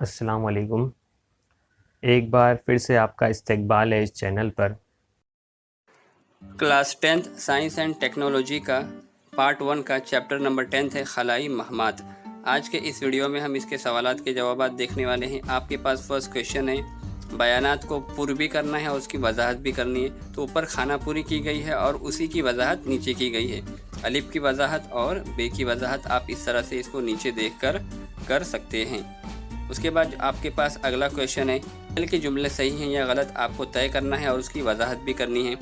अस्सलाम वालेकुम। एक बार फिर से आपका इस्तकबाल है इस चैनल पर। Class 10th science and technology का पार्ट 1 का चैप्टर नंबर 10 है खलाई महमात। आज के इस वीडियो में हम इसके सवालात के जवाबात देखने वाले हैं। आपके पास फर्स्ट क्वेश्चन है, बयानात को पुर भी करना है और उसकी वजाहत भी करनी है। तो ऊपर खाना पूरी की गई है और उसी की वजाहत नीचे की गई है। अलिफ की वजाहत और बे की वजाहत आप इस तरह से इसको नीचे देखकर कर सकते हैं। उसके बाद आपके पास अगला क्वेश्चन है, फेल के जुमले सही हैं या गलत आपको तय करना है और उसकी वजाहत भी करनी है।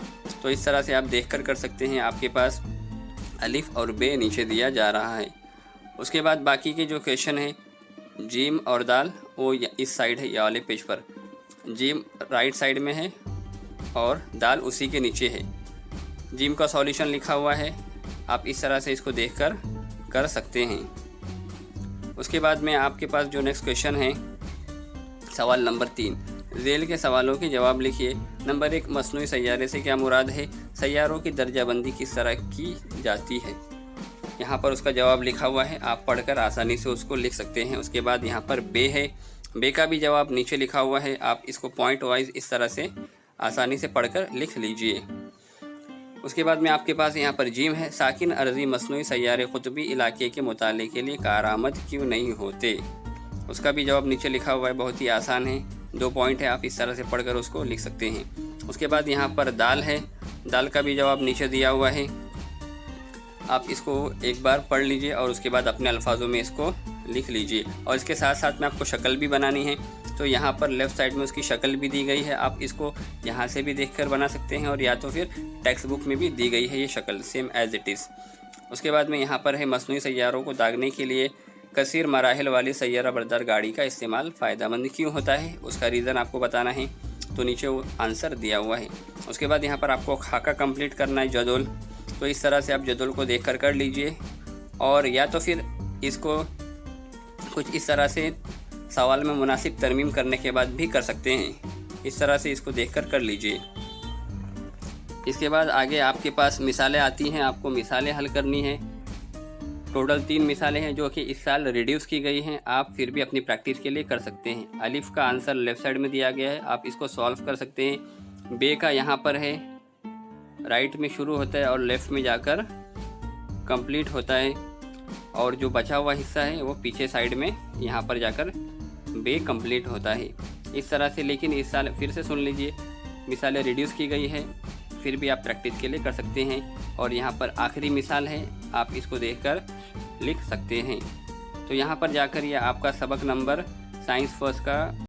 तो इस तरह से आप देखकर कर सकते हैं। आपके पास अलिफ और बे नीचे दिया जा रहा है। उसके बाद बाकी के जो क्वेश्चन है, जीम और दाल वो इस साइड है, या वाले पेज पर जीम राइट साइड में है और दाल उसी के नीचे है। जीम का सॉल्यूशन लिखा हुआ है, आप इस तरह से इसको देखकर कर सकते हैं। उसके बाद में आपके पास जो नेक्स्ट क्वेश्चन है, सवाल नंबर 3, झेल के सवालों के जवाब लिखिए। नंबर 1, मसनूई सैयारे से क्या मुराद है? सैयारों की दर्जाबंदी किस तरह की जाती है? यहाँ पर उसका जवाब लिखा हुआ है, आप पढ़कर आसानी से उसको लिख सकते हैं। उसके बाद यहाँ पर बे है, बे का भी जवाब नीचे लिखा हुआ है, आप इसको पॉइंट वाइज इस तरह से आसानी से पढ़कर लिख लीजिए। उसके बाद में आपके पास यहाँ पर जीम है, साकिन अर्जी मसनूई सैयारे क़ुतबी इलाके के मुताले के लिए कारामद क्यों नहीं होते? उसका भी जवाब नीचे लिखा हुआ है, बहुत ही आसान है, 2 पॉइंट है, आप इस तरह से पढ़कर उसको लिख सकते हैं। उसके बाद यहाँ पर दाल है, दाल का भी जवाब नीचे दिया हुआ है, आप इसको एक बार पढ़ लीजिए और उसके बाद अपने अल्फाजों में इसको लिख लीजिए। और इसके साथ साथ में आपको शक्ल भी बनानी है, तो यहाँ पर लेफ़्ट साइड में उसकी शक्ल भी दी गई है, आप इसको यहाँ से भी देखकर बना सकते हैं और या तो फिर टेक्स्ट बुक में भी दी गई है ये शक्ल, सेम एज इट इज़। उसके बाद में यहाँ पर है, मसनूई सैयारों को दागने के लिए कसीर मराहिल वाली सैयारा बरदार गाड़ी का इस्तेमाल फ़ायदेमंद क्यों होता है? उसका रीज़न आपको बताना है, तो नीचे वो आंसर दिया हुआ है। उसके बाद यहाँ पर आपको खाका कंप्लीट करना है, जदोल, तो इस तरह से आप जदोल को देखकर कर लीजिए और या तो फिर इसको कुछ इस तरह से सवाल में मुनासिब तरमीम करने के बाद भी कर सकते हैं। इस तरह से इसको देखकर कर लीजिए। इसके बाद आगे आपके पास मिसालें आती हैं, आपको मिसालें हल करनी है। टोटल 3 मिसालें हैं जो कि इस साल रिड्यूस की गई हैं, आप फिर भी अपनी प्रैक्टिस के लिए कर सकते हैं। अलिफ का आंसर लेफ़्ट साइड में दिया गया है, आप इसको सॉल्व कर सकते हैं। बे का यहाँ पर है, राइट में शुरू होता है और लेफ़्ट में जाकर कंप्लीट होता है, और जो बचा हुआ हिस्सा है वो पीछे साइड में यहाँ पर जाकर बे कंप्लीट होता है। इस तरह से, लेकिन इस साल फिर से सुन लीजिए, मिसालें रिड्यूस की गई है, फिर भी आप प्रैक्टिस के लिए कर सकते हैं। और यहाँ पर आखिरी मिसाल है, आप इसको देखकर लिख सकते हैं। तो यहाँ पर जाकर यह आपका सबक नंबर साइंस फर्स्ट का